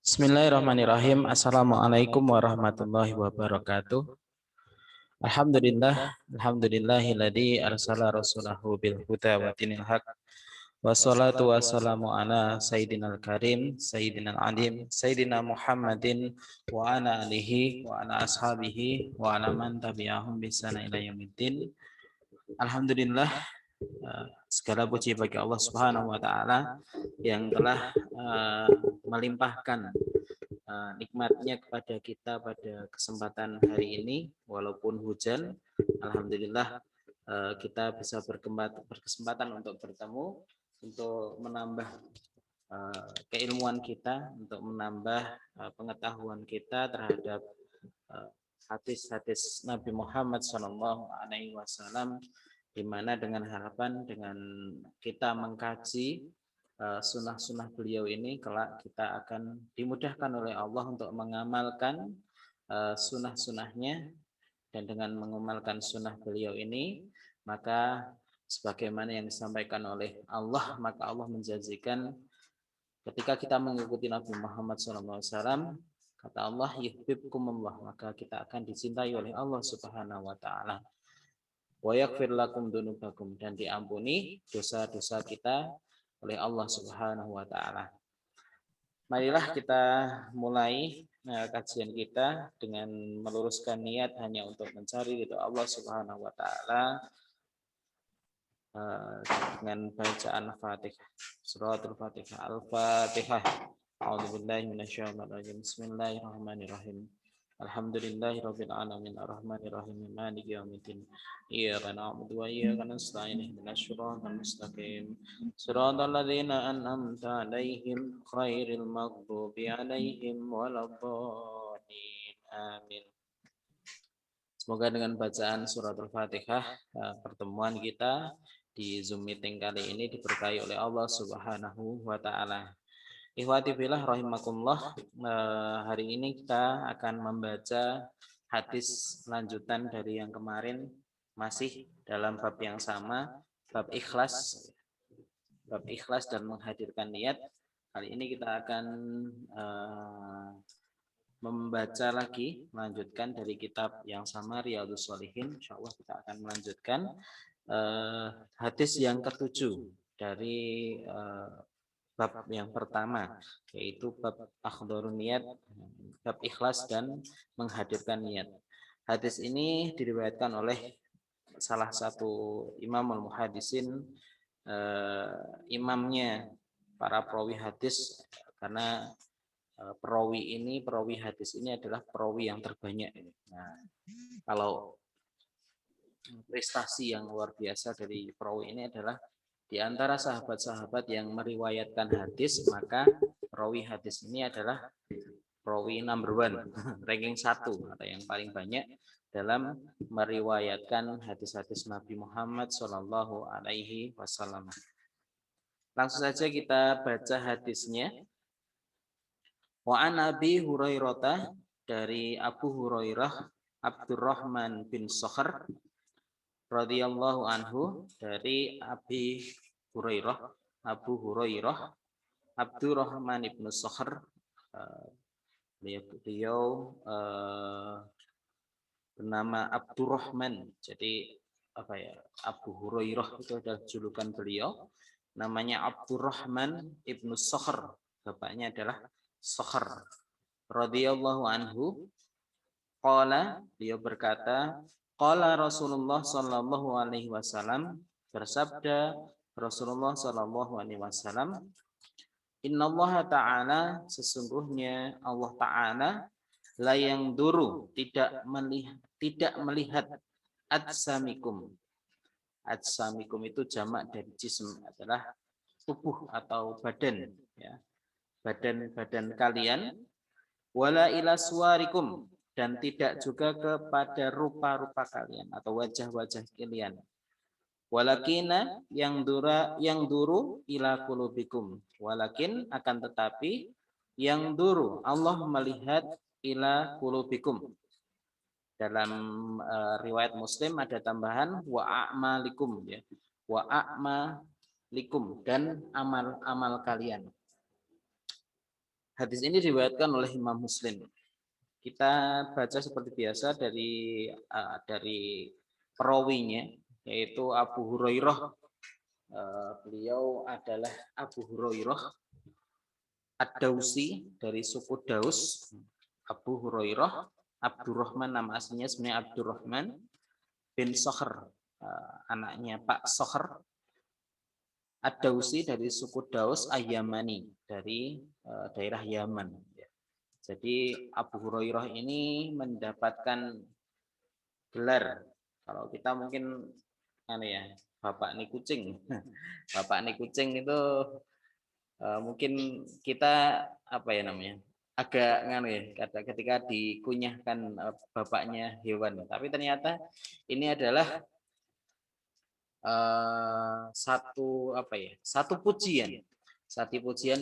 Bismillahirrahmanirrahim. Assalamualaikum warahmatullahi wabarakatuh. Alhamdulillahilladzi arsala rasulahu bil huda wa dinil haq. Wassalatu wassalamu ala sayyidinal karim, sayyidinal alim, sayyidina Muhammadin wa ala alihi wa ala ashabihi wa ala man tabi'ahum bisana ila yaumiddin. Alhamdulillah, segala puji bagi Allah Subhanahu wa taala yang telah melimpahkan nikmatnya kepada kita pada kesempatan hari ini, walaupun hujan. Alhamdulillah kita bisa berkesempatan untuk bertemu, untuk menambah keilmuan kita, untuk menambah pengetahuan kita terhadap hadis-hadis Nabi Muhammad SAW, di mana dengan harapan dengan kita mengkaji sunnah-sunnah beliau ini, kelak kita akan dimudahkan oleh Allah untuk mengamalkan sunnah-sunnahnya. Dan dengan mengamalkan sunnah beliau ini, maka sebagaimana yang disampaikan oleh Allah, maka Allah menjanjikan ketika kita mengikuti Nabi Muhammad SAW, kata Allah, yuhibbukumullah, maka kita akan dicintai oleh Allah Subhanahu wa taala. Wa yaghfir lakum dzunubakum, dan diampuni dosa-dosa kita oleh Allah Subhanahu wa taala. Marilah kita mulai kajian kita dengan meluruskan niat hanya untuk mencari ridho Allah Subhanahu wa taala dengan bacaan Fatihah. Suratul Fatihah. Al-Fatihah. A'udzubillahi minasyaitonir rajim. Bismillahirrahmanirrahim. Alhamdulillahirabbil alamin arrahmanir rahim maliki yaumiddin iyyaka na'budu wa iyyaka nasta'in ihdinas siratal mustaqim siratal ladzina an'amta 'alaihim ghairil maghdubi 'alaihim waladdallin amin. Semoga dengan bacaan surat Al-Fatihah pertemuan kita di Zoom meeting kali ini diberkahi oleh Allah Subhanahu wa taala. Ikhwati fillah rahimakumullah, hari ini kita akan membaca hadis lanjutan dari yang kemarin, masih dalam bab yang sama, bab ikhlas dan menghadirkan niat. Kali ini kita akan membaca lagi, melanjutkan dari kitab yang sama, Riyadhus Shalihin. Insyaallah kita akan melanjutkan hadis yang ketujuh dari bab yang pertama, yaitu bab akhdharun niat, bab ikhlas dan menghadirkan niat. Hadis ini diriwayatkan oleh salah satu imam al-muhaddisin, imamnya para perawi hadis, karena perawi hadis ini adalah perawi yang terbanyak. Nah, kalau prestasi yang luar biasa dari perawi ini adalah di antara sahabat-sahabat yang meriwayatkan hadis, maka perawi hadis ini adalah perawi number one, ranking 1 atau yang paling banyak dalam meriwayatkan hadis-hadis Nabi Muhammad Shallallahu Alaihi Wasallam. Langsung saja kita baca hadisnya. Wa an Abi Hurairah, dari Abu Hurairah Abdurrahman bin Sakhr radhiyallahu anhu, dari Abi Hurairah Abdurrahman bin Sakhr, beliau bernama Abdurrahman. Jadi Abu Hurairah itu adalah julukan beliau, namanya Abdurrahman ibnu Sakhr, bapaknya adalah Sakhr radhiyallahu anhu. Qala, beliau berkata, qala Rasulullah sallallahu alaihi wasallam, bersabda Rasulullah sallallahu alaihi wasallam, innallaha ta'ala, sesungguhnya Allah taala, la yang duru, tidak melihat atsamikum. Atsamikum itu jamak dari jism, adalah tubuh atau badan, ya. Badan kalian, wala ila suwarikum, dan tidak juga kepada rupa-rupa kalian atau wajah-wajah kalian. Walakina yang duru ila qulubikum, walakin, akan tetapi, yang duru, Allah melihat ila qulubikum. Dalam riwayat Muslim ada tambahan wa a'malikum, ya. Wa a'malikum, dan amal-amal kalian. Hadis ini diriwayatkan oleh Imam Muslim. Kita baca seperti biasa dari perawinya, yaitu Abu Hurairah. Beliau adalah Abu Hurairah Ad-Dausi dari suku Daus. Abu Hurairah Abdurrahman, nama aslinya sebenarnya Abdurrahman bin Sakhr, anaknya Pak Sakhr. Ad-Dausi dari suku Daus, Ayamani dari daerah Yaman. Jadi Abu Hurairah ini mendapatkan gelar, kalau kita mungkin ya, bapak nih kucing. Bapak nih kucing itu mungkin kita apa ya namanya, agak ya ketika dikunyahkan bapaknya hewan, tapi ternyata ini adalah satu pujian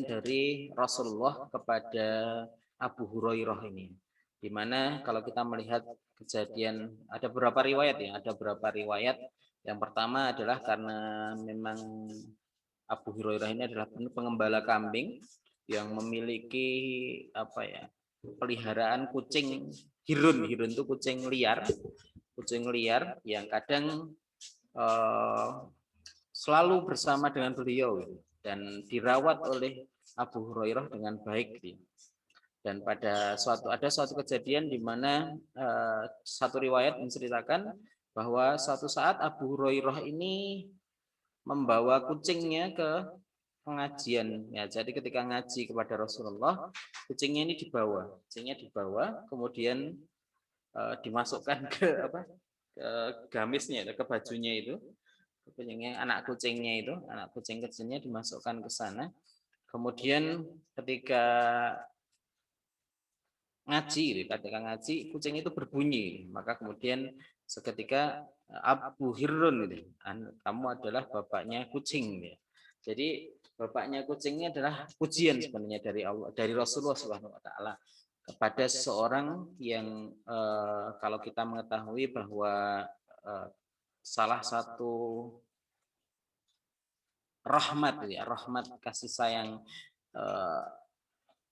dari Rasulullah kepada Abu Hurairah ini, dimana kalau kita melihat kejadian, ada beberapa riwayat ya, yang pertama adalah karena memang Abu Hurairah ini adalah pengembala kambing yang memiliki peliharaan kucing hirun itu kucing liar yang kadang selalu bersama dengan beliau dan dirawat oleh Abu Hurairah dengan baik. Dan ada suatu kejadian di mana satu riwayat menceritakan bahwa suatu saat Abu Hurairah ini membawa kucingnya ke pengajian. Ya, jadi ketika ngaji kepada Rasulullah, kucingnya dibawa, kemudian dimasukkan ke gamisnya, ke bajunya itu. Anak kucing kecilnya dimasukkan ke sana. Kemudian ketika ngaji, kucing itu berbunyi, maka kemudian seketika Abu Hirun itu, kamu adalah bapaknya kucing. Jadi bapaknya kucing ini adalah pujian sebenarnya dari Allah, dari Rasulullah Subhanahu Wa Taala kepada seseorang yang kalau kita mengetahui bahwa salah satu rahmat kasih sayang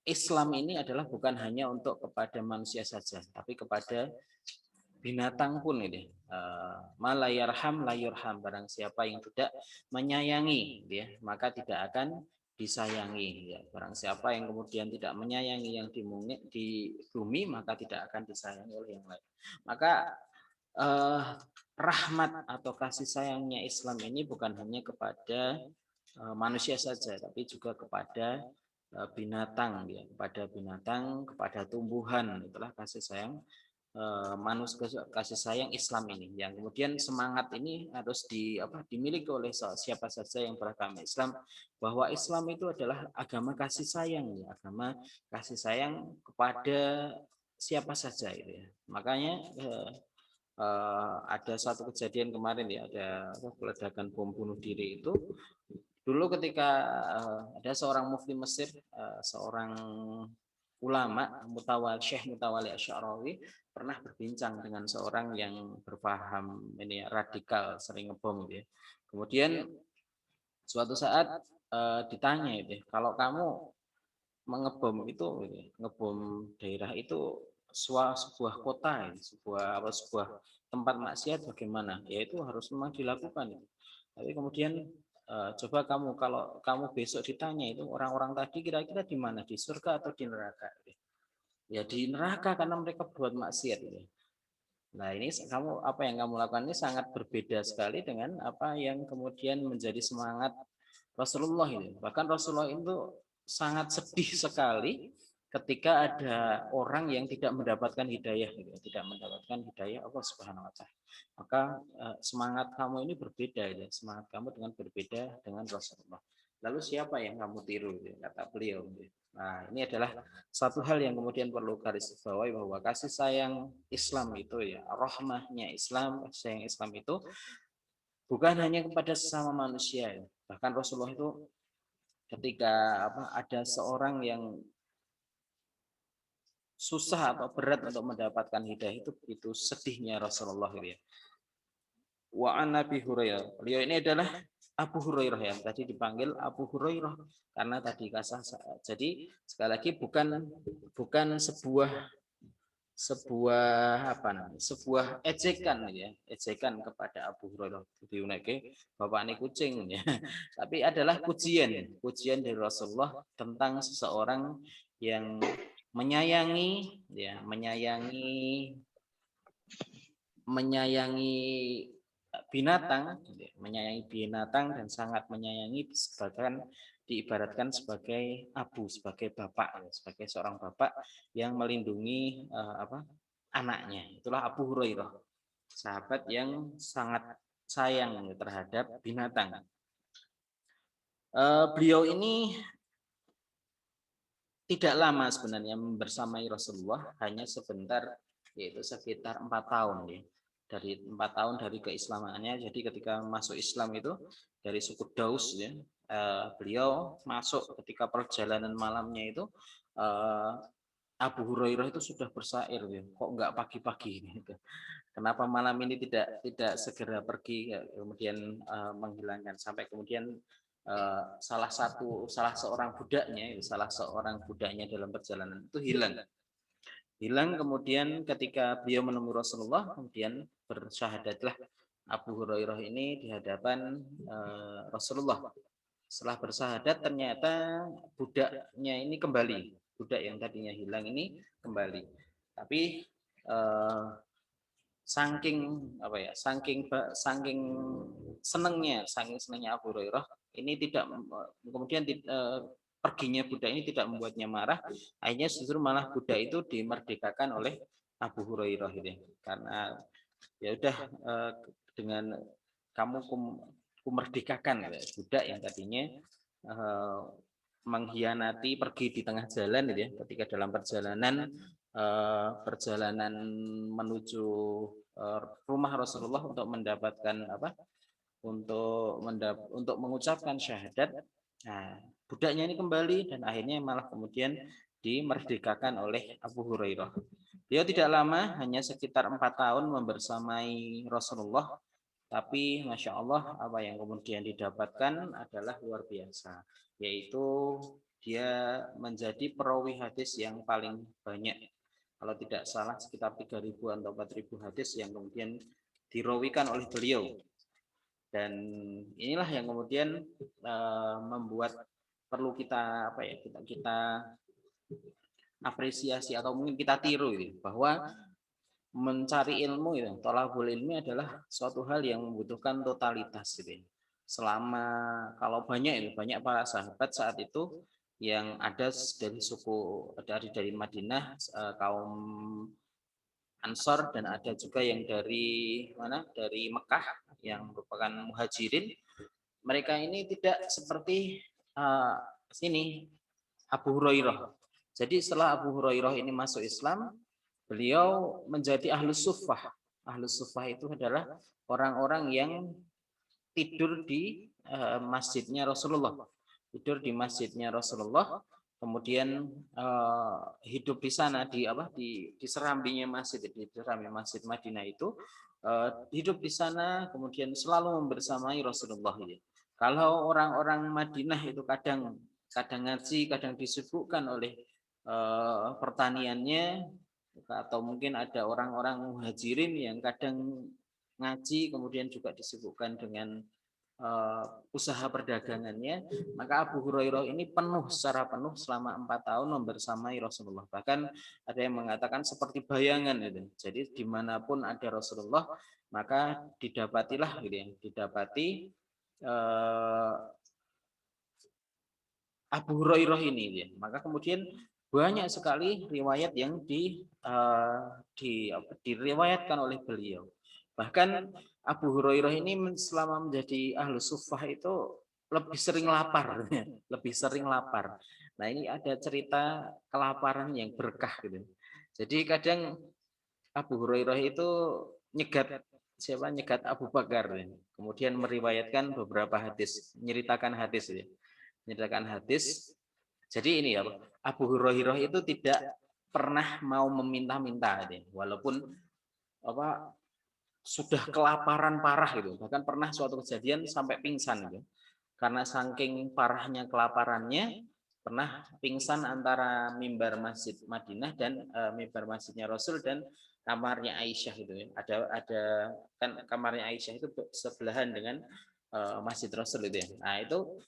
Islam ini adalah bukan hanya untuk kepada manusia saja, tapi kepada binatang pun ini. Malayarham layurham, barang siapa yang tidak menyayangi maka tidak akan disayangi. Barang siapa yang kemudian tidak menyayangi yang di bumi, maka tidak akan disayangi oleh yang lain. Maka rahmat atau kasih sayangnya Islam ini bukan hanya kepada manusia saja, tapi juga kepada binatang, kepada tumbuhan. Itulah kasih sayang manusia, kasih sayang Islam ini, yang kemudian semangat ini harus dimiliki oleh siapa saja yang beragama Islam, bahwa Islam itu adalah agama kasih sayang, agama kasih sayang kepada siapa saja Makanya ada satu kejadian kemarin ada peledakan bom bunuh diri itu. Dulu ketika ada seorang mufti Mesir, seorang ulama Syekh Mutawalli Asy'arawi pernah berbincang dengan seorang yang berpaham radikal, sering ngebom Kemudian suatu saat ditanya kalau kamu mengebom ngebom daerah itu sebuah kota, sebuah tempat maksiat, bagaimana? Yaitu harus memang dilakukan. Tapi kemudian coba kalau kamu besok ditanya itu orang-orang tadi kira-kira di mana, di surga atau di neraka? Ya di neraka, karena mereka buat maksiat. Nah ini apa yang kamu lakukan ini sangat berbeda sekali dengan apa yang kemudian menjadi semangat Rasulullah ini. Bahkan Rasulullah itu sangat sedih sekali ketika ada orang yang tidak mendapatkan hidayah, tidak mendapatkan hidayah Allah Subhanahu Wa Taala. Maka semangat kamu ini berbeda, semangat kamu berbeda dengan Rasulullah. Lalu siapa yang kamu tiru, kata beliau. Nah ini adalah satu hal yang kemudian perlu garis bawahi, bahwa kasih sayang Islam itu rahmahnya Islam, kasih sayang Islam itu bukan hanya kepada sesama manusia. Bahkan Rasulullah itu ketika ada seorang yang susah atau berat untuk mendapatkan hidayah, itu begitu sedihnya Rasulullah Wa an Nabi Hurairah. Beliau ini adalah Abu Hurairah ya, tadi dipanggil Abu Hurairah karena tadi kasah. Jadi sekali lagi bukan sebuah sebuah apa namanya, sebuah ejekan ya, ejekan kepada Abu Hurairah diuneke bapak ini kucing ya. Tapi adalah pujian dari Rasulullah tentang seseorang yang menyayangi ya, menyayangi menyayangi binatang dan sangat menyayangi, bahkan diibaratkan sebagai abu, sebagai bapak, sebagai seorang bapak yang melindungi anaknya. Itulah Abu Hurairah, sahabat yang sangat sayang terhadap binatang. Beliau ini tidak lama sebenarnya bersamai Rasulullah, hanya sebentar, yaitu sekitar 4 tahun ya. Dari 4 tahun dari keislamannya. Jadi ketika masuk Islam itu dari suku Daus ya, beliau masuk ketika perjalanan malamnya itu, Abu Hurairah itu sudah bersair ya, kok nggak pagi-pagi gitu. Kenapa malam ini tidak segera pergi, kemudian menghilangkan, sampai kemudian salah seorang budaknya dalam perjalanan itu hilang kemudian ketika beliau menemui Rasulullah, kemudian bersyahadatlah Abu Hurairah ini di hadapan Rasulullah. Setelah bersyahadat ternyata budaknya ini kembali, budak yang tadinya hilang ini kembali, tapi saking saking senengnya Abu Hurairah ini tidak kemudian perginya budak ini tidak membuatnya marah, akhirnya justru malah budak itu dimerdekakan oleh Abu Hurairah ini, karena ya udah, dengan kamu kumerdekakan ya, budak yang tadinya mengkhianati, pergi di tengah jalan gitu ya, ketika dalam perjalanan menuju rumah Rasulullah untuk mendapatkan untuk mengucapkan syahadat. Nah, budaknya ini kembali dan akhirnya malah kemudian dimerdekakan oleh Abu Hurairah. Dia tidak lama, hanya sekitar 4 tahun membersamai Rasulullah, tapi Masya Allah apa yang kemudian didapatkan adalah luar biasa, yaitu dia menjadi perawi hadis yang paling banyak. Kalau tidak salah sekitar 3.000 atau 4.000 hadis yang kemudian dirawikan oleh beliau. Dan inilah yang kemudian membuat perlu kita kita apresiasi atau mungkin kita tiru gitu, bahwa mencari ilmu itu, thalabul ilmi adalah suatu hal yang membutuhkan totalitas gitu. Selama kalau banyak para sahabat saat itu yang ada dari Madinah, kaum Ansor, dan ada juga yang dari Mekah yang merupakan muhajirin. Mereka ini tidak seperti sini Abu Hurairah. Jadi setelah Abu Hurairah ini masuk Islam, beliau menjadi ahlus suffah. Ahlus suffah itu adalah orang-orang yang tidur di masjidnya Rasulullah. Tidur di masjidnya Rasulullah, kemudian hidup di sana di serambinya masjid Madinah itu, hidup di sana kemudian selalu membersamai Rasulullah ini. Kalau orang-orang Madinah itu kadang ngaji, kadang disibukkan oleh pertaniannya, atau mungkin ada orang-orang muhajirin yang kadang ngaji kemudian juga disibukkan dengan usaha perdagangannya, maka Abu Hurairah ini secara penuh selama 4 tahun membersamai Rasulullah. Bahkan ada yang mengatakan seperti bayangan itu. Jadi dimanapun ada Rasulullah, maka didapati Abu Hurairah ini ya. Maka kemudian banyak sekali riwayat yang diriwayatkan oleh beliau. Bahkan Abu Hurairah ini selama menjadi ahlu suffah itu lebih sering lapar, lebih sering lapar. Nah, ini ada cerita kelaparan yang berkah gitu. Jadi kadang Abu Hurairah itu nyegat Abu Bakar, kemudian meriwayatkan beberapa hadis, menyeritakan hadis. Jadi ini ya, Abu Hurairah itu tidak pernah mau meminta-minta, walaupun sudah kelaparan parah gitu. Bahkan pernah suatu kejadian sampai pingsan gitu. Karena saking parahnya kelaparannya, pernah pingsan antara mimbar Masjid Madinah dan mimbar Masjidnya Rasul dan kamarnya Aisyah gitu ya. Ada kan kamarnya Aisyah itu sebelahan dengan Masjid Rasul itu ya. Nah, itu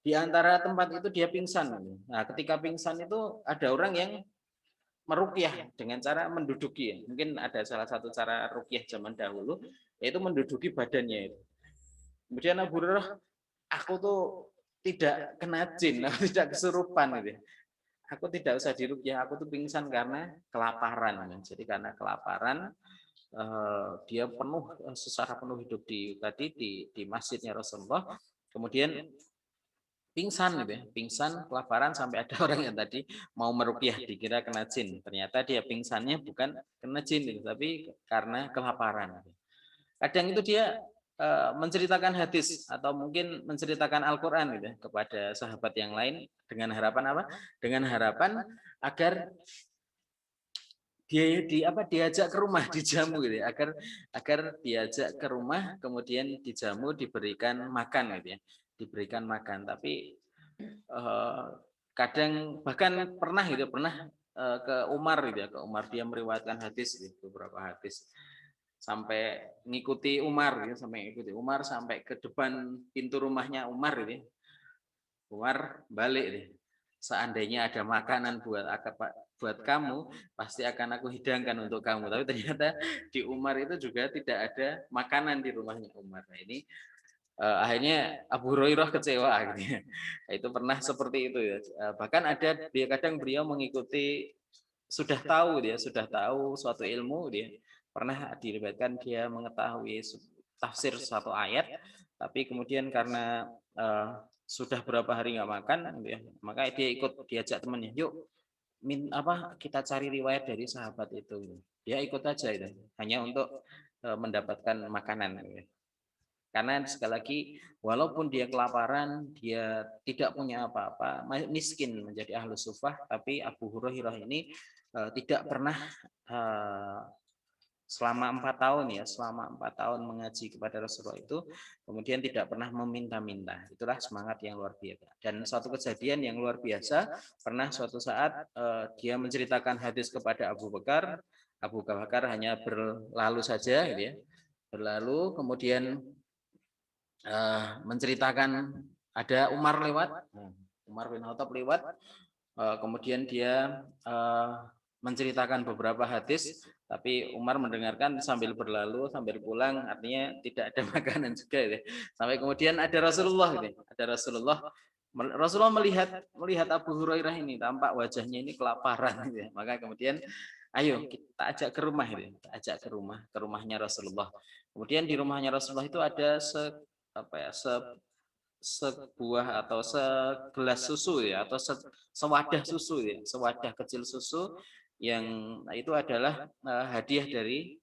di antara tempat itu dia pingsan. Nah, ketika pingsan itu ada orang yang merukyah dengan cara menduduki ya. Mungkin ada salah satu cara rukyah zaman dahulu yaitu menduduki badannya itu. Kemudian Abu Hurairah, aku tuh tidak kena jin, aku tidak kesurupan gitu. Aku tidak usah dirukyah, aku tuh pingsan karena kelaparan. Jadi karena kelaparan dia secara penuh hidup di masjidnya Rasulullah. Kemudian pingsan gitu ya, pingsan kelaparan sampai ada orang yang tadi mau merukyah dikira kena jin. Ternyata dia pingsannya bukan kena jin gitu, tapi karena kelaparan. Kadang itu dia menceritakan hadis atau mungkin menceritakan Al-Qur'an gitu ya, kepada sahabat yang lain dengan harapan apa? Dengan harapan agar diajak ke rumah, dijamu gitu ya, agar diajak ke rumah, kemudian dijamu, diberikan makan gitu ya, diberikan makan. Tapi kadang bahkan pernah ke Umar gitu ya, ke Umar, dia meriwayatkan hadis gitu, beberapa hadis sampai ngikuti Umar gitu, sampai ke depan pintu rumahnya Umar gitu ya. Umar balik deh. Seandainya ada makanan buat kamu, pasti akan aku hidangkan untuk kamu. Tapi ternyata di Umar itu juga tidak ada makanan di rumahnya Umar. Nah, ini akhirnya Abu Hurairah kecewa gitu ya. Itu pernah seperti itu ya. Bahkan ada dia kadang beliau mengikuti, sudah tahu suatu ilmu, dia pernah diriwayatkan dia mengetahui tafsir suatu ayat, tapi kemudian karena sudah berapa hari nggak makan gitu ya, maka dia diajak temannya, yuk kita cari riwayat dari sahabat itu. Dia ikut aja itu hanya untuk mendapatkan makanan gitu ya. Karena sekali lagi, walaupun dia kelaparan, dia tidak punya apa-apa, miskin menjadi ahlus sufah, tapi Abu Hurairah ini tidak pernah selama 4 tahun ya, selama 4 tahun mengaji kepada Rasulullah itu, kemudian tidak pernah meminta-minta. Itulah semangat yang luar biasa. Dan suatu kejadian yang luar biasa, pernah suatu saat dia menceritakan hadis kepada Abu Bakar. Abu Bakar hanya berlalu saja, gitu ya, berlalu, kemudian menceritakan ada Umar lewat, Umar bin Khattab lewat, kemudian dia menceritakan beberapa hadis, tapi Umar mendengarkan sambil berlalu, sambil pulang, artinya tidak ada makanan juga ya. Sampai kemudian ada Rasulullah gitu. Rasulullah melihat Abu Hurairah ini, tampak wajahnya ini kelaparan gitu ya. Maka kemudian ayo kita ajak ke rumah gitu. Kita ajak ke rumahnya Rasulullah. Kemudian di rumahnya Rasulullah itu ada sebuah atau segelas susu ya, atau sewadah susu ya, sewadah kecil susu yang itu adalah hadiah dari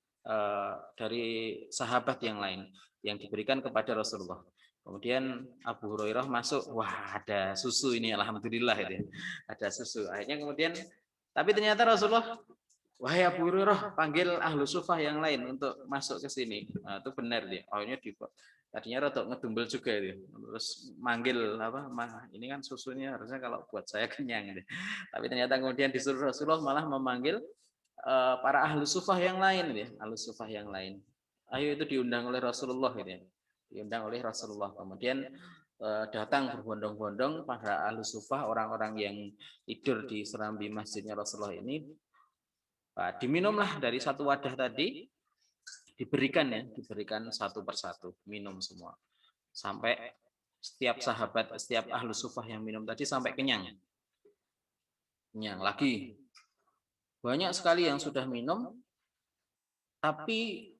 sahabat yang lain yang diberikan kepada Rasulullah. Kemudian Abu Hurairah masuk, wah ada susu ini, alhamdulillah itu ya. Ada susu. Akhirnya kemudian, tapi ternyata Rasulullah, wahai Abu Hurairah, panggil ahlu sufah yang lain untuk masuk ke sini. Nah, itu benar dia. Akhirnya tadinya rotok ngedumbel juga itu. Terus manggil ini kan susunya harusnya kalau buat saya kenyang gitu. Tapi ternyata kemudian disuruh Rasulullah malah memanggil para ahlu sufah yang lain gitu. Ahlu sufah yang lain. Ayo, itu diundang oleh Rasulullah gitu ya. Diundang oleh Rasulullah. Kemudian datang berbondong-bondong para ahlu sufah, orang-orang yang tidur di serambi masjidnya Rasulullah ini. Diminumlah dari satu wadah tadi, diberikan satu persatu, minum semua. Sampai setiap sahabat, setiap ahlu sufah yang minum tadi sampai kenyang. Kenyang lagi. Banyak sekali yang sudah minum, tapi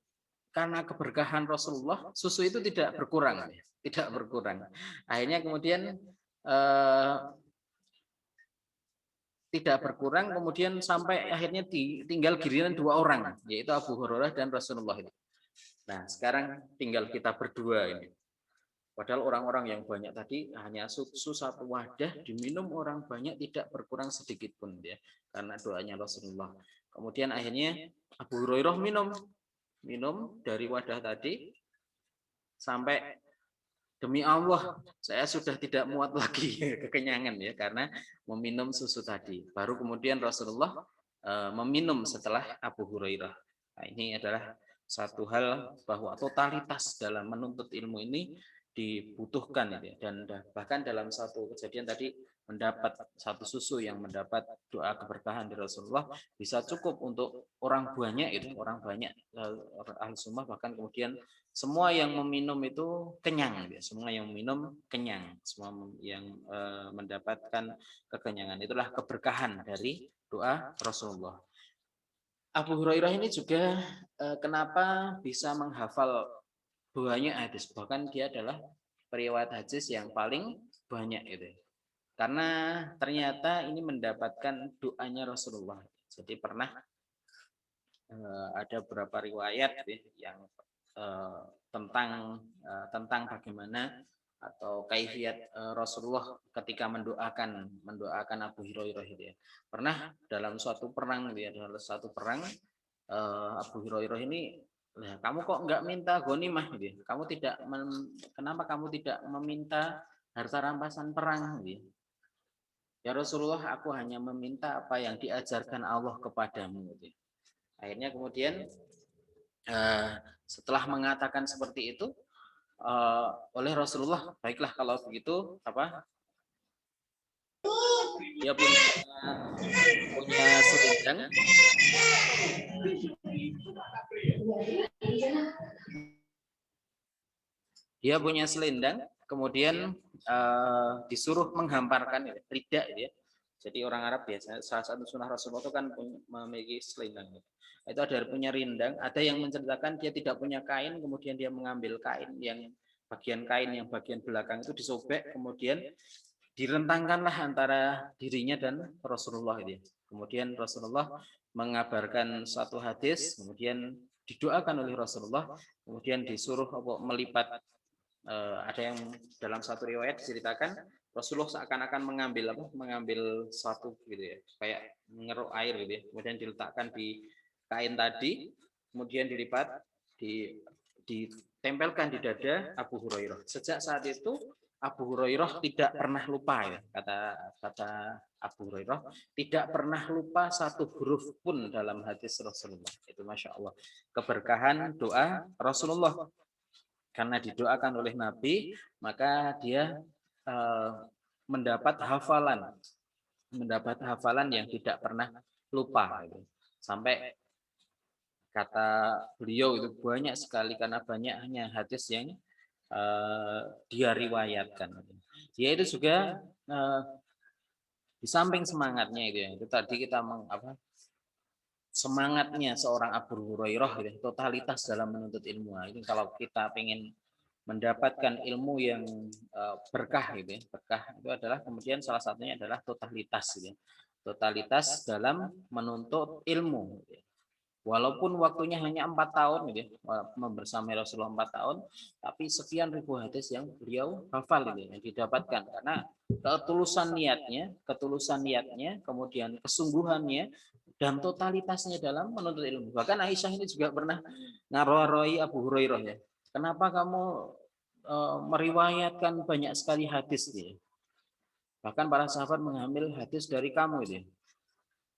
karena keberkahan Rasulullah, susu itu tidak berkurang. Tidak berkurang. Akhirnya kemudian tidak berkurang, kemudian sampai akhirnya tinggal giliran 2 orang, yaitu Abu Hurairah dan Rasulullah ini. Nah, sekarang tinggal kita berdua ini. Padahal orang-orang yang banyak tadi hanya susu satu wadah diminum orang banyak, tidak berkurang sedikit pun ya, karena doanya Rasulullah. Kemudian akhirnya Abu Hurairah minum. minum dari wadah tadi sampai demi Allah saya sudah tidak muat lagi kekenyangan ya karena meminum susu tadi. Baru kemudian Rasulullah meminum setelah Abu Hurairah. Nah, ini adalah satu hal bahwa totalitas dalam menuntut ilmu ini dibutuhkan ya. Dan bahkan dalam satu kejadian tadi mendapat satu susu yang mendapat doa keberkahan dari Rasulullah bisa cukup untuk orang banyak itu orang banyak ahli sunnah bahkan kemudian semua yang meminum itu kenyang ya. Semua yang minum kenyang semua yang mendapatkan kekenyangan itulah keberkahan dari doa Rasulullah. Abu Hurairah ini juga kenapa bisa menghafal banyak hadis bahkan dia adalah periwayat hadis yang paling banyak itu karena ternyata ini mendapatkan doanya Rasulullah. Jadi pernah ada beberapa riwayat yang tentang bagaimana atau kaifiat Rasulullah ketika mendoakan Abu Hurairah itu ya. Pernah dalam suatu perang dalam satu perang Abu Hurairah ini kamu kok nggak minta ghanimah gitu ya? Kenapa kamu tidak meminta harta rampasan perang gitu? Ya Rasulullah, aku hanya meminta apa yang diajarkan Allah kepadamu gitu. Akhirnya kemudian setelah mengatakan seperti itu oleh Rasulullah, baiklah kalau begitu dia punya selendang. Dia punya selendang, kemudian disuruh menghamparkan rida ya. Jadi orang Arab biasanya salah satu sunnah Rasulullah itu kan memiliki selendang. Itu ada punya rindang, ada yang menceritakan dia tidak punya kain, kemudian dia mengambil kain yang bagian belakang itu disobek, kemudian direntangkanlah antara dirinya dan Rasulullah itu. Kemudian Rasulullah mengabarkan satu hadis, kemudian didoakan oleh Rasulullah, kemudian disuruh melipat. Ada yang dalam satu riwayat diceritakan Rasulullah seakan-akan mengambil satu gitu ya, kayak mengeruk air gitu ya, kemudian diletakkan di kain tadi, kemudian dilipat, ditempelkan di dada Abu Hurairah. Sejak saat itu Abu Hurairah tidak pernah lupa ya, kata Abu Hurairah tidak pernah lupa satu huruf pun dalam hadis Rasulullah. Itu Masya Allah keberkahan doa Rasulullah. Karena didoakan oleh Nabi, maka dia mendapat hafalan yang tidak pernah lupa. Sampai kata beliau itu banyak sekali karena banyaknya hadis yang dia riwayatkan. Dia itu juga di samping semangatnya itu tadi kita semangatnya seorang Abu Hurairah totalitas dalam menuntut ilmu. Ini kalau kita ingin mendapatkan ilmu yang berkah berkah itu adalah kemudian salah satunya adalah totalitas totalitas dalam menuntut ilmu walaupun waktunya hanya 4 tahun membersamai Rasulullah 4 tahun, tapi sekian ribu hadis yang beliau hafal yang didapatkan karena ketulusan niatnya kemudian kesungguhannya dan totalitasnya dalam menuntut ilmu. Bahkan Aisyah ini juga pernah ngaroi Abu Hurairah ya. Kenapa kamu meriwayatkan banyak sekali hadis ya? Bahkan para sahabat mengambil hadis dari kamu itu.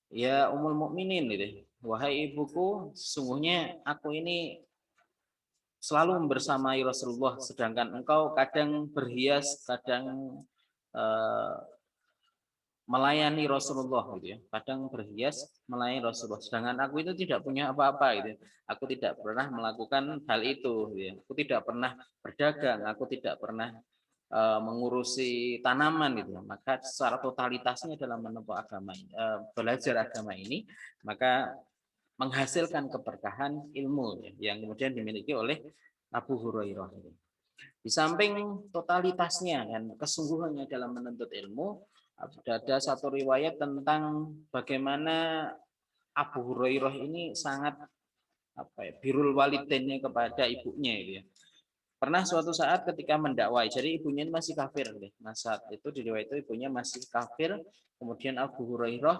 Ya Ummul Mukminin gitu. Wahai ibuku, sesungguhnya aku ini selalu bersamai Rasulullah, sedangkan engkau kadang berhias, kadang melayani Rasulullah gitu ya. Kadang berhias melayani Rasulullah. Sedangkan aku itu tidak punya apa-apa gitu. Aku tidak pernah melakukan hal itu gitu ya. Aku tidak pernah berdagang, aku tidak pernah mengurusi tanaman gitu. Maka secara totalitasnya dalam menempuh agama belajar agama ini, maka menghasilkan keberkahan ilmu yang kemudian dimiliki oleh Abu Hurairah. Di samping totalitasnya dan kesungguhannya dalam menuntut ilmu, ada satu riwayat tentang bagaimana Abu Hurairah ini sangat birrul walidainnya kepada ibunya itu ya. Pernah suatu saat ketika mendakwai, jadi ibunya masih kafir nah saat itu di riwayat itu ibunya masih kafir, kemudian Abu Hurairah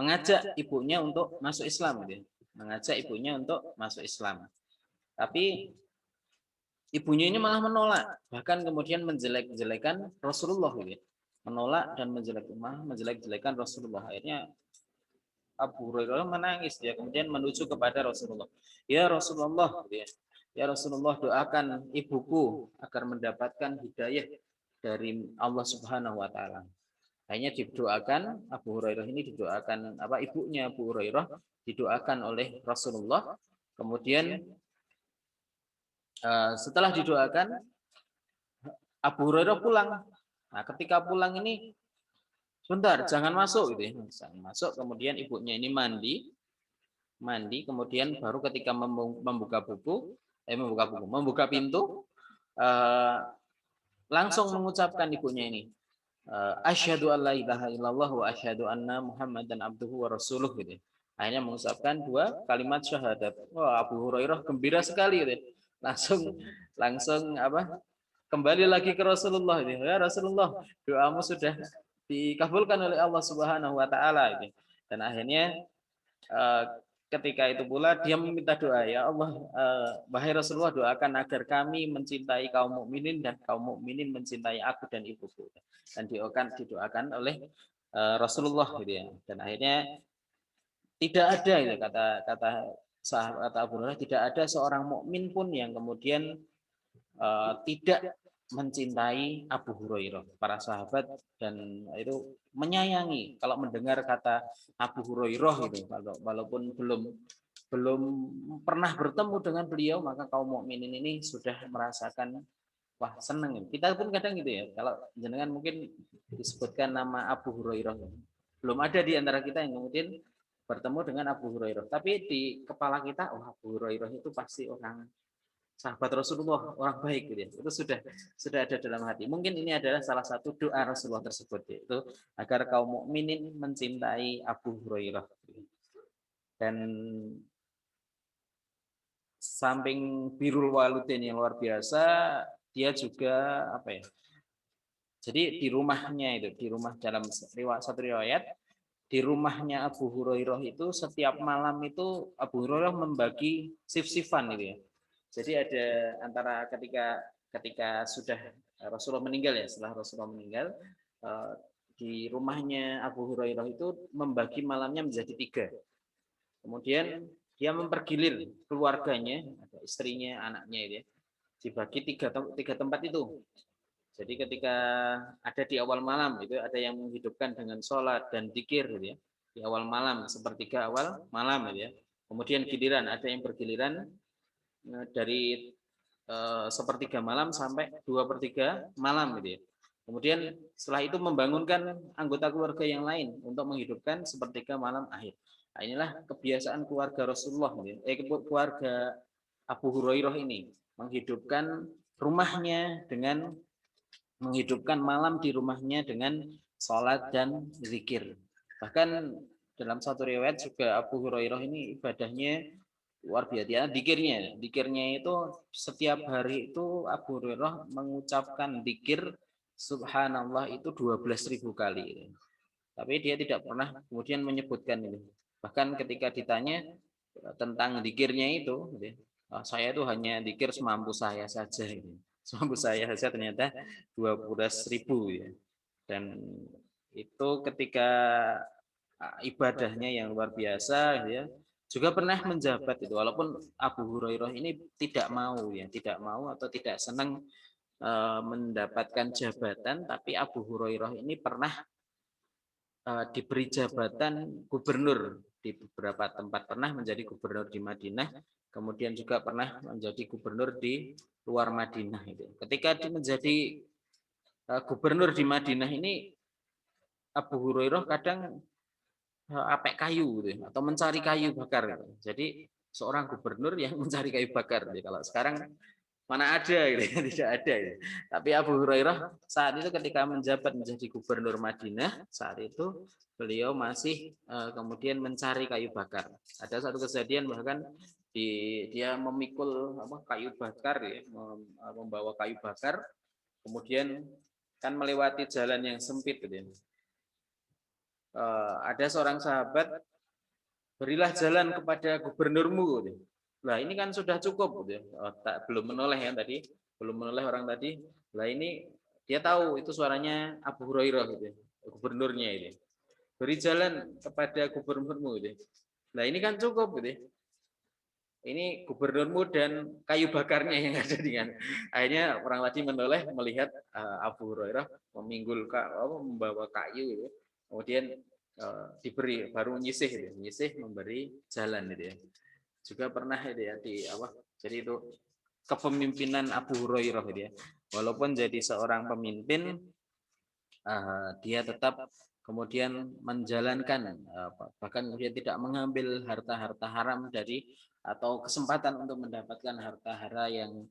mengajak ibunya untuk masuk Islam gitu. Mengajak ibunya untuk masuk Islam. Tapi ibunya ini malah menolak, bahkan kemudian menjelek-jelekan Rasulullah gitu. Menolak dan menjelek-jelekan Rasulullah. Akhirnya Abu Hurairah menangis, dia kemudian menuju kepada Rasulullah. Ya Rasulullah, gitu ya. Ya Rasulullah, doakan ibuku agar mendapatkan hidayah dari Allah Subhanahu wa taala. Akhirnya didoakan, Abu Hurairah ini didoakan, ibunya Abu Hurairah didoakan oleh Rasulullah. Kemudian setelah didoakan, Abu Hurairah pulang. Nah, ketika pulang ini, sebentar, jangan masuk gitu ya. Jangan masuk, kemudian ibunya ini mandi, kemudian baru ketika membuka pintu, langsung mengucapkan ibunya ini, asyhadu alla ilaha illallah wa asyhadu anna muhammadan abduhu wa rasuluh gitu. Akhirnya mengucapkan dua kalimat syahadat. Wah, Abu Hurairah gembira sekali gitu. Langsung langsung kembali lagi ke Rasulullah gitu. Ya Rasulullah, doamu sudah dikabulkan oleh Allah Subhanahu wa taala gitu. Dan akhirnya ketika itu pula dia meminta doa, ya Allah, wahai Rasulullah, doakan agar kami mencintai kaum mukminin dan kaum mukminin mencintai aku dan ibuku. Dan didoakan oleh Rasulullah gitu ya. Dan akhirnya tidak ada itu kata sahabat Abu Hurairah, tidak ada seorang mukmin pun yang kemudian tidak mencintai Abu Hurairah. Para sahabat dan itu menyayangi kalau mendengar kata Abu Hurairah itu, walaupun belum pernah bertemu dengan beliau, maka kaum mukminin ini sudah merasakan wah seneng. Kita pun kadang gitu ya, kalau jenengan mungkin disebutkan nama Abu Hurairah, belum ada di antara kita yang kemudian bertemu dengan Abu Hurairah, tapi di kepala kita, oh Abu Hurairah itu pasti orang sahabat Rasulullah, orang baik gitu ya. Itu sudah ada dalam hati. Mungkin ini adalah salah satu doa Rasulullah tersebut, yaitu agar kaum mukminin mencintai Abu Hurairah. Dan samping birrul walidain yang luar biasa, dia juga jadi di rumahnya itu, di rumah dalam satu riwayat, di rumahnya Abu Hurairah itu setiap malam itu Abu Hurairah membagi sif-sifan gitu ya. Jadi ada antara ketika sudah Rasulullah meninggal ya, setelah Rasulullah meninggal, di rumahnya Abu Hurairah itu membagi malamnya menjadi 3. Kemudian dia mempergilir keluarganya, istrinya, anaknya itu ya, dibagi tiga tempat itu. Jadi ketika ada di awal malam itu ada yang menghidupkan dengan sholat dan zikir gitu ya. Di awal malam, sepertiga awal malam gitu ya. Kemudian giliran ada yang bergiliran dari sepertiga malam sampai 2/3 malam gitu ya. Kemudian setelah itu membangunkan anggota keluarga yang lain untuk menghidupkan sepertiga malam akhir. Nah, inilah kebiasaan keluarga Rasulullah, keluarga Abu Hurairah ini menghidupkan rumahnya dengan menghidupkan malam di rumahnya dengan sholat dan zikir. Bahkan dalam satu riwayat juga Abu Hurairah ini ibadahnya luar biasa. Dikirnya itu setiap hari itu Abu Hurairah mengucapkan dikir subhanallah itu 12.000 kali. Tapi dia tidak pernah kemudian menyebutkan ini. Bahkan ketika ditanya tentang dikirnya itu, saya itu hanya dikir semampu saya saja. Semampu saya saja ternyata 12.000 ya. Dan itu ketika ibadahnya yang luar biasa ya, juga pernah menjabat itu, walaupun Abu Hurairah ini tidak mau atau tidak senang mendapatkan jabatan, tapi Abu Hurairah ini pernah diberi jabatan gubernur di beberapa tempat, pernah menjadi gubernur di Madinah, kemudian juga pernah menjadi gubernur di luar Madinah itu. Ketika menjadi gubernur di Madinah ini, Abu Hurairah kadang apek kayu gitu, atau mencari kayu bakar gitu. Jadi seorang gubernur yang mencari kayu bakar gitu. Kalau sekarang mana ada gitu, tidak ada gitu. Tapi Abu Hurairah saat itu ketika menjabat menjadi gubernur Madinah, saat itu beliau masih kemudian mencari kayu bakar. Ada satu kejadian bahkan dia memikul kayu bakar ya, membawa kayu bakar, kemudian kan melewati jalan yang sempit gitu ya. ada seorang sahabat, berilah jalan kepada gubernurmu gitu. Lah ini kan sudah cukup gitu. Belum menoleh ya tadi, belum menoleh orang tadi. Lah ini dia tahu itu suaranya Abu Hurairah gitu, gubernurnya ini. Beri jalan kepada gubernurmu gitu. Lah ini kan cukup gitu. Ini gubernurmu dan kayu bakarnya yang ada dengan. Akhirnya orang tadi menoleh melihat Abu Hurairah membawa kayu gitu. Kemudian diberi baru nyisih gitu. Nyisih memberi jalan gitu ya. Juga pernah itu ya jadi itu kepemimpinan Abu Hurairah gitu ya. Walaupun jadi seorang pemimpin, dia tetap kemudian menjalankan bahkan kemudian tidak mengambil harta-harta haram dari atau kesempatan untuk mendapatkan harta hara yang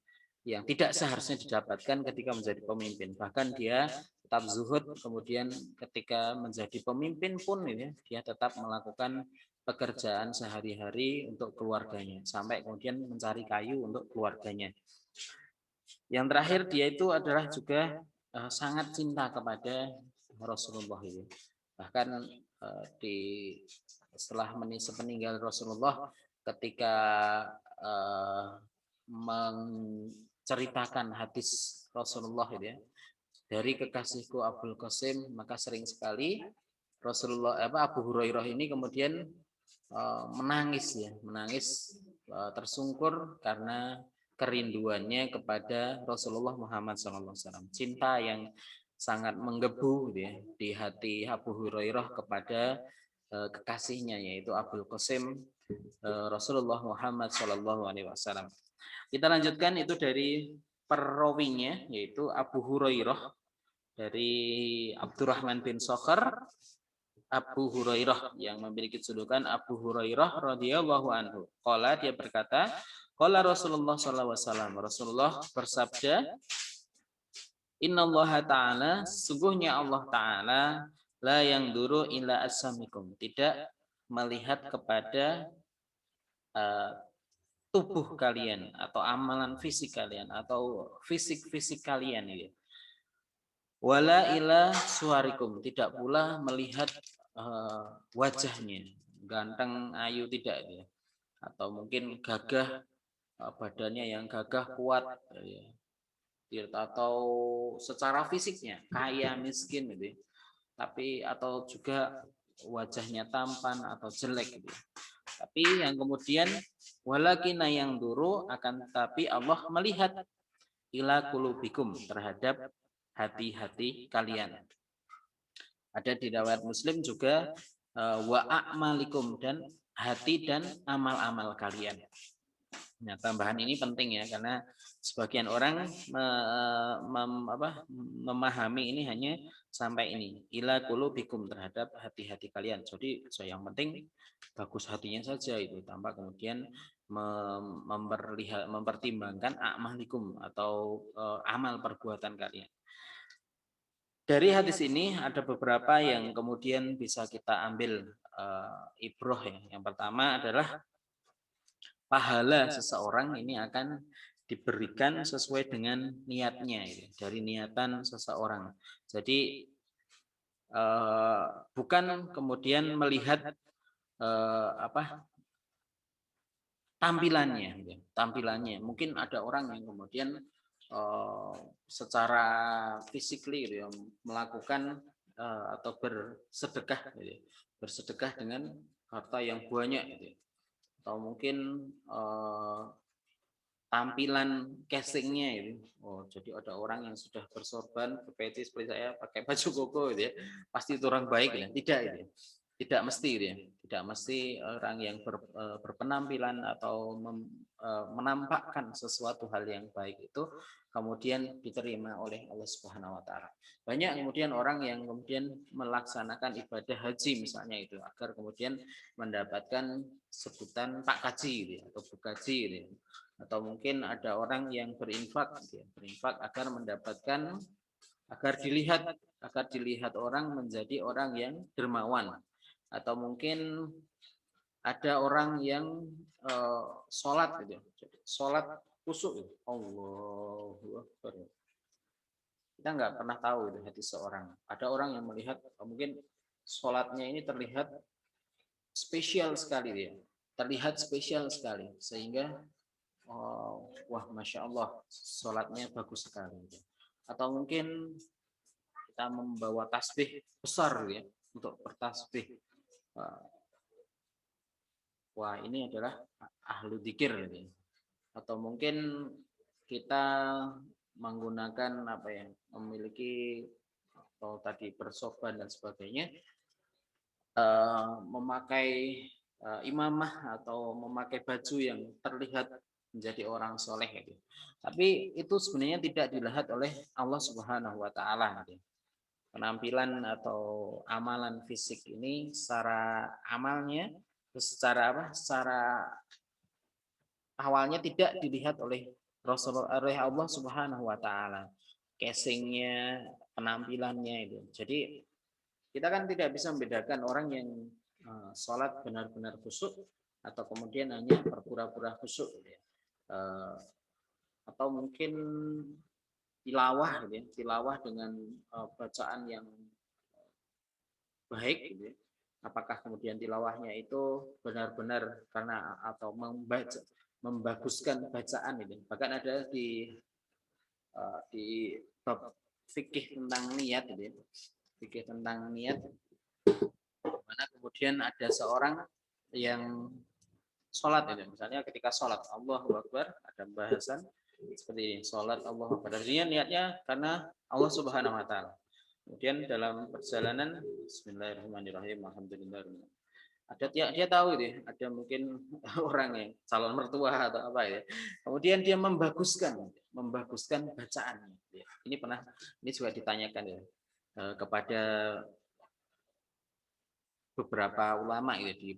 tidak seharusnya didapatkan ketika menjadi pemimpin. Bahkan dia tetap zuhud, kemudian ketika menjadi pemimpin pun ini dia tetap melakukan pekerjaan sehari-hari untuk keluarganya sampai kemudian mencari kayu untuk keluarganya. Yang terakhir dia itu adalah juga sangat cinta kepada Rasulullah itu. Bahkan di setelah sepeninggal Rasulullah ketika menceritakan hadis Rasulullah itu ya, dari kekasihku Abul Qasim, maka sering sekali Abu Hurairah ini kemudian menangis ya, menangis tersungkur karena kerinduannya kepada Rasulullah Muhammad SAW. Cinta yang sangat menggebu gitu ya, di hati Abu Hurairah kepada kekasihnya yaitu Abul Qasim Rasulullah Muhammad SAW. Kita lanjutkan itu dari perawinya yaitu Abu Hurairah dari Abdurrahman bin Sakhar. Abu Hurairah yang memiliki julukan Abu Hurairah radhiyallahu anhu. Qala, dia berkata, qala Rasulullah sallallahu alaihi wasallam. Rasulullah bersabda, Innallaha ta'ala, sungguhnya Allah Ta'ala la yang duru ila asamikum, tidak melihat kepada tubuh kalian atau amalan fisik kalian atau fisik kalian ini. Wala ila suarikum, tidak pula melihat wajahnya, ganteng, ayu, tidak ya. Atau mungkin gagah, badannya yang gagah, kuat ya. Atau secara fisiknya kaya, miskin gitu ya. Tapi atau juga wajahnya tampan atau jelek gitu. Tapi yang kemudian walakina yang duru, akan tetapi Allah melihat ila kulubikum, terhadap hati-hati kalian. Ada di riwayat Muslim juga wa a'malikum, dan hati dan amal-amal kalian. Nah, tambahan ini penting ya, karena sebagian orang memahami ini hanya sampai ini, ila qulubikum, terhadap hati-hati kalian. Jadi yang penting bagus hatinya saja itu, tanpa kemudian mempertimbangkan a'malikum atau amal perbuatan kalian. Dari hadis ini ada beberapa yang kemudian bisa kita ambil ibroh ya. Yang pertama adalah pahala seseorang ini akan diberikan sesuai dengan niatnya, dari niatan seseorang. Jadi bukan kemudian melihat tampilannya. Mungkin ada orang yang kemudian secara physically gitu ya, melakukan atau bersedekah gitu ya. Bersedekah dengan harta yang banyak gitu ya. Atau mungkin tampilan casingnya itu. Jadi ada orang yang sudah bersorban, berpeci seperti saya, pakai baju koko gitu ya. Pasti itu orang baik ya. Tidak itu. Tidak mesti gitu ya. Tidak mesti orang yang berpenampilan atau menampakkan sesuatu hal yang baik itu kemudian diterima oleh Allah Subhanahu wa taala. Banyak kemudian orang yang kemudian melaksanakan ibadah haji misalnya itu agar kemudian mendapatkan sebutan Pak Kaji gitu ya, atau Bu Kaji gitu ya. Atau mungkin ada orang yang berinfak gitu ya, berinfak agar mendapatkan, agar dilihat orang menjadi orang yang dermawan. Atau mungkin ada orang yang sholat gitu, sholat khusyuk gitu. Allahu Akbar. Kita nggak pernah tahu itu hati seorang. Ada orang yang melihat mungkin sholatnya ini terlihat spesial sekali dia, terlihat spesial sekali sehingga wah masya Allah sholatnya bagus sekali. Atau mungkin kita membawa tasbih besar ya untuk bertasbih. Wah ini adalah ahlu dzikir ini. Atau mungkin kita menggunakan apa ya, memiliki atau tadi bersoban dan sebagainya, memakai imamah atau memakai baju yang terlihat menjadi orang soleh gitu. Tapi itu sebenarnya tidak dilihat oleh Allah Subhanahu wa taala gitu. Penampilan atau amalan fisik ini secara amalnya, secara apa? Secara awalnya tidak dilihat oleh Rasulullah, oleh Allah Subhanahu wa taala. Casingnya, penampilannya itu. Jadi kita kan tidak bisa membedakan orang yang sholat benar-benar khusyuk atau kemudian hanya berpura-pura khusyuk gitu ya. Atau mungkin tilawah gitu ya, tilawah dengan bacaan yang baik gitu ya. Apakah kemudian tilawahnya itu benar-benar karena atau membaguskan bacaan itu. Bahkan ada di bab fikih tentang niat gitu ya. Fikih tentang niat, mana kemudian ada seorang yang sholat itu, misalnya ketika sholat Allahu Akbar ada bahasan seperti ini, sholat Allahu Akbar, dia niatnya karena Allah Subhanahu Wa Taala. Kemudian dalam perjalanan Bismillahirrahmanirrahim, Alhamdulillah, ada dia tahu itu, ada mungkin orang yang calon mertua atau apa ya, kemudian dia membaguskan bacaannya. Ini juga ditanyakan ya kepada beberapa ulama itu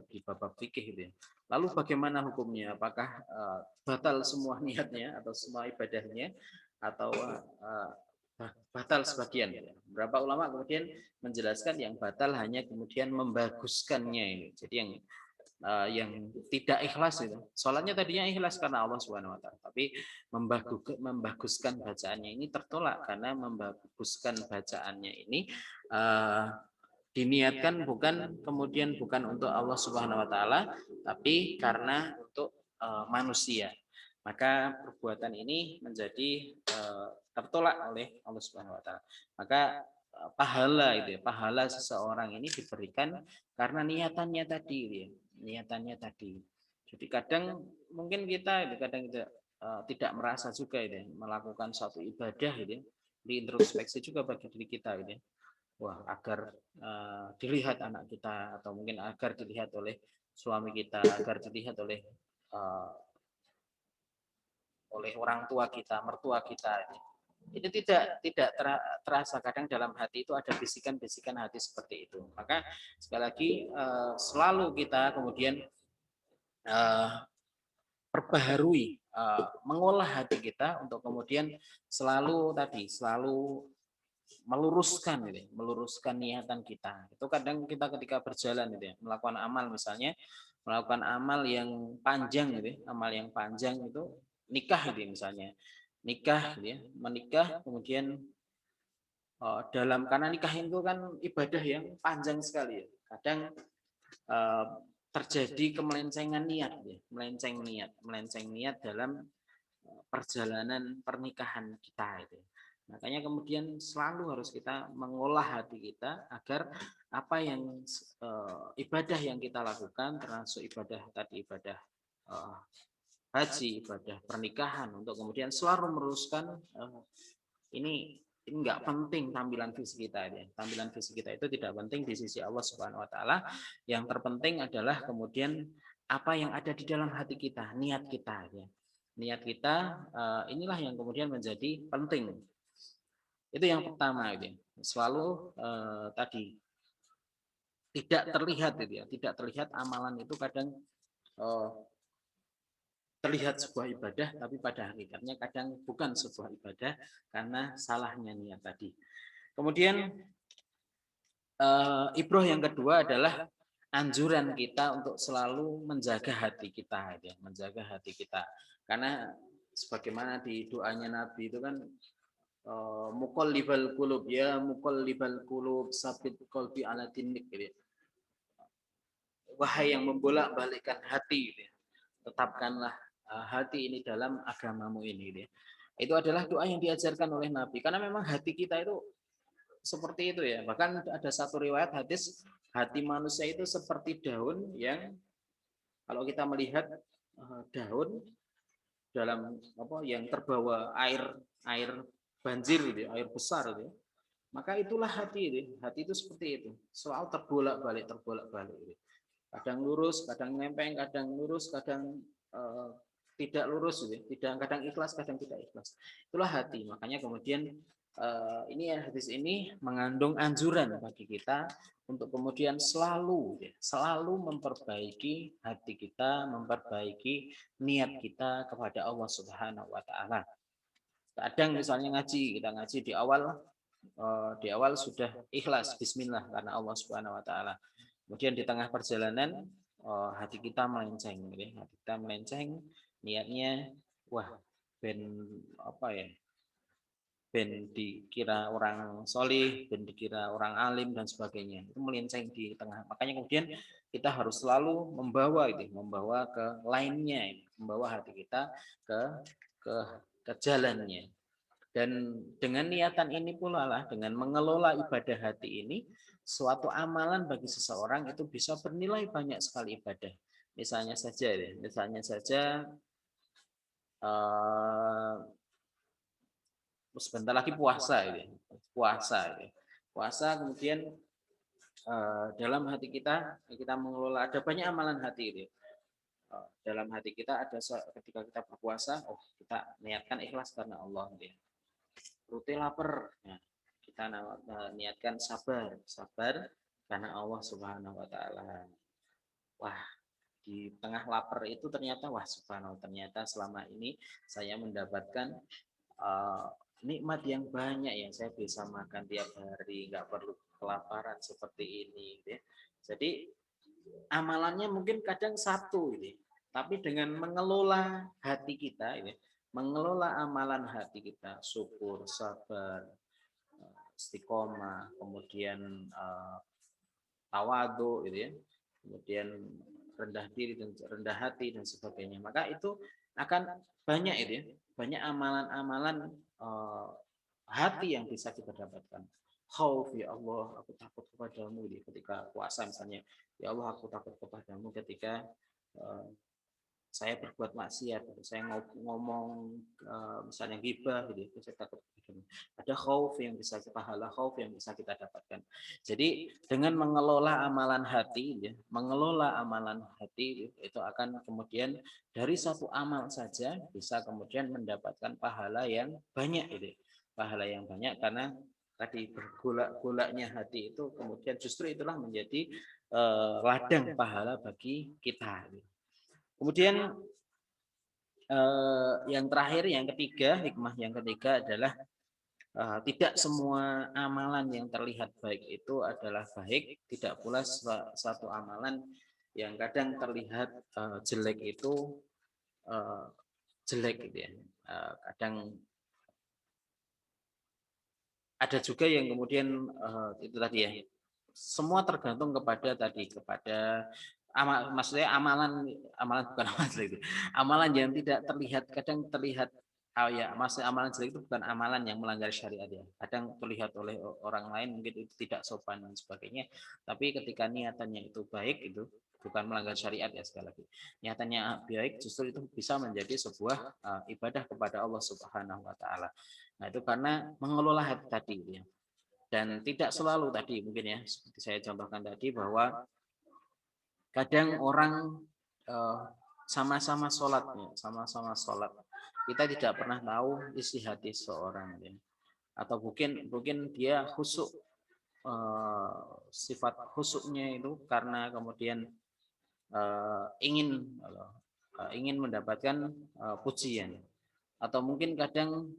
di bab fikih itu ya. Lalu bagaimana hukumnya? Apakah batal semua niatnya atau semua ibadahnya atau batal sebagian? Beberapa ulama kemudian menjelaskan yang batal hanya kemudian membaguskannya ini. Jadi yang tidak ikhlas itu. Sholatnya tadinya ikhlas karena Allah Subhanahu wa taala, tapi membaguskan bacaannya ini tertolak karena membaguskan bacaannya ini diniatkan bukan untuk Allah Subhanahu wa taala tapi karena untuk manusia. Maka perbuatan ini menjadi tertolak oleh Allah Subhanahu wa taala. Maka pahala seseorang ini diberikan karena niatannya tadi ya. Niatannya tadi. Jadi kadang mungkin kita tidak merasa juga melakukan suatu ibadah diintrospeksi juga bagi diri kita wah agar dilihat anak kita atau mungkin agar dilihat oleh suami kita, agar dilihat oleh orang tua kita, mertua kita. Itu tidak terasa, kadang dalam hati itu ada bisikan-bisikan hati seperti itu. Maka sekali lagi selalu kita kemudian perbaharui, mengolah hati kita untuk kemudian selalu meluruskan niatan kita. Itu kadang kita ketika berjalan melakukan amal, misalnya melakukan amal yang panjang amal yang panjang itu nikah misalnya. Nikah menikah kemudian karena nikah itu kan ibadah yang panjang sekali ya. Kadang terjadi kemelencengan niat melenceng niat dalam perjalanan pernikahan kita Makanya kemudian selalu harus kita mengolah hati kita agar apa yang ibadah yang kita lakukan, termasuk ibadah haji, ibadah pernikahan, untuk kemudian selalu meluruskan ini enggak penting tampilan fisik kita Tampilan fisik kita itu tidak penting di sisi Allah Subhanahu wa taala. Yang terpenting adalah kemudian apa yang ada di dalam hati kita, niat kita Niat kita inilah yang kemudian menjadi penting. Itu yang pertama Selalu tadi tidak terlihat tidak terlihat amalan itu kadang terlihat sebuah ibadah tapi pada hakikatnya kadang bukan sebuah ibadah karena salahnya niat tadi. Kemudian ibroh yang kedua adalah anjuran kita untuk selalu menjaga hati kita menjaga hati kita. Karena sebagaimana di doanya Nabi itu kan muqallibal qulub, ya muqallibal qulub sabit qalbi ala dinik, gitu. Wahai yang membolak-balikkan hati, gitu. Tetapkanlah hati ini dalam agamamu ini, gitu. Itu adalah doa yang diajarkan oleh Nabi, karena memang hati kita itu seperti itu ya. Bahkan ada satu riwayat hadis, hati manusia itu seperti daun yang kalau kita melihat daun dalam apa yang terbawa air banjir gitu, air besar gitu. Maka itulah hati itu. Hati itu seperti itu, selalu terbolak-balik gitu. Kadang lurus, kadang nempeng, kadang lurus, kadang tidak lurus gitu. Kadang ikhlas, kadang tidak ikhlas. Itulah hati. Makanya kemudian ini hadis ini mengandung anjuran bagi kita untuk kemudian selalu memperbaiki hati kita, memperbaiki niat kita kepada Allah Subhanahu wa taala. Kadang misalnya kita ngaji di awal sudah ikhlas bismillah karena Allah Subhanahu wa taala. Kemudian di tengah perjalanan hati kita melenceng, hati kita melenceng, niatnya wah ben apa ya? Ben dikira orang solih, ben dikira orang alim dan sebagainya. Itu melenceng di tengah. Makanya kemudian kita harus selalu membawa ke lainnya, membawa hati kita ke ke jalannya. Dan dengan niatan ini pula lah, dengan mengelola ibadah hati ini, suatu amalan bagi seseorang itu bisa bernilai banyak sekali ibadah. Misalnya saja sebentar lagi puasa ini. Puasa kemudian dalam hati kita mengelola, ada banyak amalan hati ini. Dalam hati kita ada ketika kita berpuasa, kita niatkan ikhlas karena Allah gitu. Perutnya lapar, nah, kita niatkan sabar karena Allah Subhanahu wa taala. Wah, di tengah lapar itu ternyata subhanallah, ternyata selama ini saya mendapatkan nikmat yang banyak yang saya bisa makan tiap hari, nggak perlu kelaparan seperti ini ya. Jadi amalannya mungkin kadang satu ini, tapi dengan mengelola hati kita ini, mengelola amalan hati kita, syukur, sabar, istiqomah, kemudian tawadu gitu ya, kemudian rendah diri dan rendah hati dan sebagainya, maka itu akan banyak itu ya, banyak amalan-amalan hati yang bisa kita dapatkan. Khauf, ya Allah aku takut kepadamu ketika puasa misalnya, ya Allah aku takut kepadamu ketika saya berbuat maksiat, saya ngomong misalnya ghibah gitu, saya takut. Ada khauf yang bisa, pahala khauf yang bisa kita dapatkan. Jadi dengan mengelola amalan hati itu akan kemudian dari satu amal saja bisa kemudian mendapatkan pahala yang banyak karena tadi bergolak-golaknya hati itu kemudian justru itulah menjadi ladang pahala bagi kita. Kemudian yang terakhir, hikmah yang ketiga adalah tidak semua amalan yang terlihat baik itu adalah baik, tidak pula satu amalan yang kadang terlihat jelek itu jelek gitu ya. Kadang ada juga yang kemudian itu tadi ya. Semua tergantung kepada maksudnya amalan bukan amalan jelek itu. Amalan yang tidak terlihat, kadang terlihat maksudnya amalan jelek itu bukan amalan yang melanggar syariat ya. Kadang terlihat oleh orang lain mungkin itu tidak sopan dan sebagainya. Tapi ketika niatannya itu baik, itu bukan melanggar syariat ya, sekali lagi. Niatannya baik justru itu bisa menjadi sebuah ibadah kepada Allah Subhanahu wa taala. Nah, itu karena mengelola hati tadi ya. Dan tidak selalu tadi mungkin ya, seperti saya contohkan tadi bahwa kadang orang sama-sama sholat, kita tidak pernah tahu isi hati seorang ya. Atau mungkin dia khusuk, sifat khusuknya itu karena kemudian ingin mendapatkan pujian, atau mungkin kadang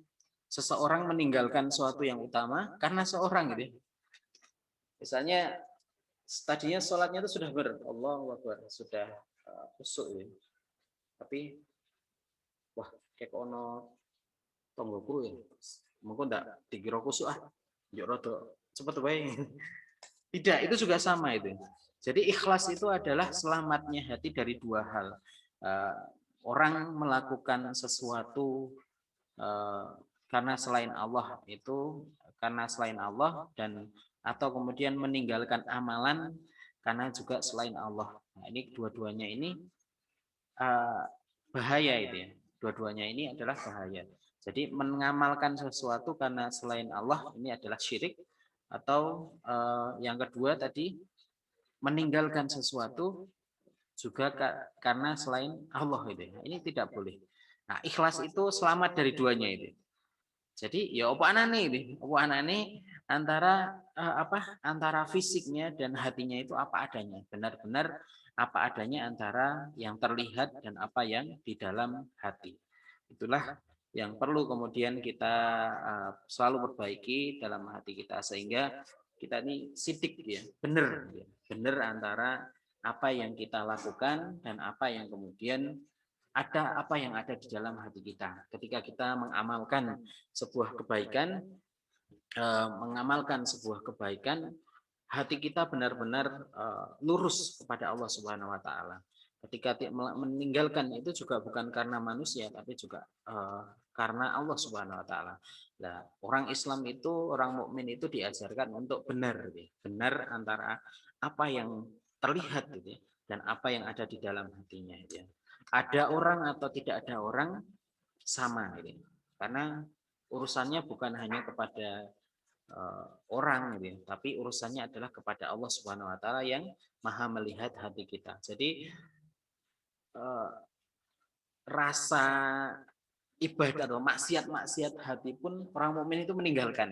seseorang meninggalkan sesuatu yang utama karena seorang gitu. Misalnya tadinya sholatnya itu sudah Allahu Akbar, sudah khusuk ya. Tapi kayak ono tonggoku ya. mengko ndak dikira kusuk yo rada cepet wae. Tidak, itu juga sama itu. Jadi ikhlas itu adalah selamatnya hati dari dua hal. Eh, Orang melakukan sesuatu eh, karena selain Allah itu karena selain Allah dan atau kemudian meninggalkan amalan karena juga selain Allah. Nah, ini dua-duanya ini eh, bahaya itu ya. Dua-duanya ini adalah bahaya. Jadi mengamalkan sesuatu karena selain Allah ini adalah syirik atau yang kedua tadi meninggalkan sesuatu juga karena selain Allah itu. Ini tidak boleh. Nah, ikhlas itu selamat dari duanya itu. Jadi ya apa anane ini? Apa anane antara antara fisiknya dan hatinya itu apa adanya. Benar-benar apa adanya antara yang terlihat dan apa yang di dalam hati. Itulah yang perlu kemudian kita selalu perbaiki dalam hati kita sehingga kita ini sidik ya, benar ya. Benar antara apa yang kita lakukan dan apa yang kemudian ada apa yang ada di dalam hati kita. Ketika kita mengamalkan sebuah kebaikan, hati kita benar-benar lurus kepada Allah Subhanahu Wa Taala. Ketika meninggalkan itu juga bukan karena manusia, tapi juga karena Allah Subhanahu Wa Taala. Nah, orang Islam itu, orang mukmin itu diajarkan untuk benar, benar antara apa yang terlihat, dan apa yang ada di dalam hatinya. Ada orang atau tidak ada orang sama, karena urusannya bukan hanya kepada orang tapi urusannya adalah kepada Allah Subhanahu Wa Taala yang maha melihat hati kita. Jadi rasa ibadah atau maksiat hati pun orang mukmin itu meninggalkan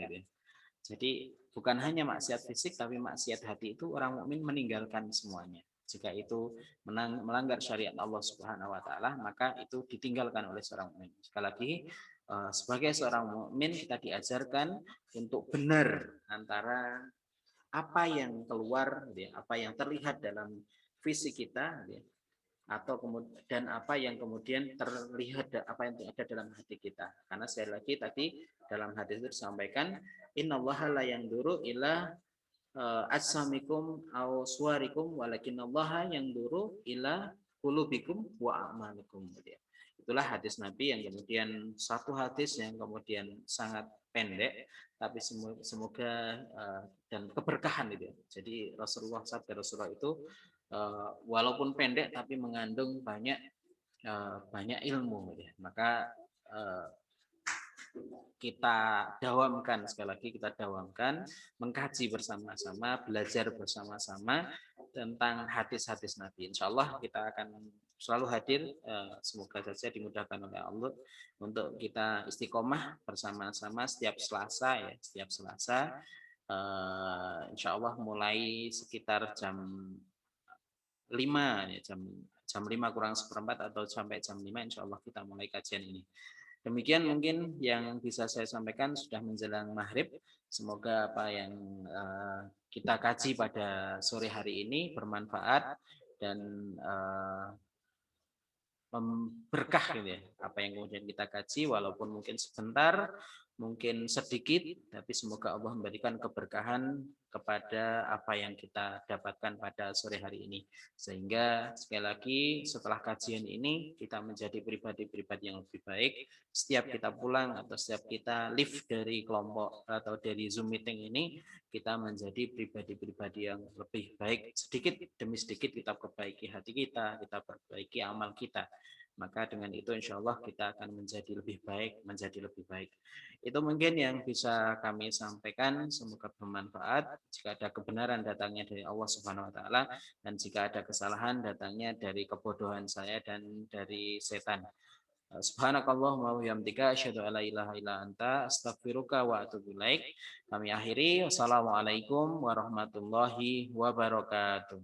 Jadi bukan hanya maksiat fisik tapi maksiat hati itu orang mukmin meninggalkan semuanya. Jika itu melanggar syariat Allah Subhanahu Wa Taala maka itu ditinggalkan oleh seorang mukmin. Sekali lagi sebagai seorang mukmin kita diajarkan untuk benar antara apa yang keluar, apa yang terlihat dalam fisik kita, atau kemudian dan apa yang kemudian terlihat apa yang ada dalam hati kita. Karena sekali lagi tadi dalam hadis itu disampaikan innallaha la yanzuru ila ajsamikum aw suwarikum walakinallaha yanzuru ila qulubikum wa a'malikum. Itulah hadis Nabi yang kemudian satu hadis yang kemudian sangat pendek tapi semoga dan keberkahan itu. Jadi sabda Rasulullah itu walaupun pendek tapi mengandung banyak ilmu maka kita dawamkan, sekali lagi kita dawamkan, mengkaji bersama-sama, belajar bersama-sama tentang hadis-hadis Nabi. Insya Allah kita akan selalu hadir, semoga saja dimudahkan oleh Allah untuk kita istiqomah bersama-sama setiap Selasa insya Allah mulai sekitar jam 5 jam 5 kurang seperempat atau sampai jam 5 insya Allah kita mulai kajian ini. Demikian mungkin yang bisa saya sampaikan, sudah menjelang maghrib. Semoga apa yang kita kaji pada sore hari ini bermanfaat dan berkah apa yang kemudian kita kaji walaupun mungkin sebentar, mungkin sedikit, tapi semoga Allah memberikan keberkahan kepada apa yang kita dapatkan pada sore hari ini. Sehingga sekali lagi setelah kajian ini kita menjadi pribadi-pribadi yang lebih baik. Setiap kita pulang atau setiap kita live dari kelompok atau dari Zoom meeting ini, kita menjadi pribadi-pribadi yang lebih baik. Sedikit demi sedikit kita perbaiki hati kita perbaiki amal kita. Maka dengan itu insya Allah kita akan menjadi lebih baik. Itu mungkin yang bisa kami sampaikan, semoga bermanfaat. Jika ada kebenaran datangnya dari Allah Subhanahu Wa Taala dan jika ada kesalahan datangnya dari kebodohan saya dan dari setan. Subhanakallahumma wa bihamdika asyhadu an la ilaha illa anta astaghfiruka wa atubu ilaik. Kami akhiri, wassalamualaikum warahmatullahi wabarakatuh.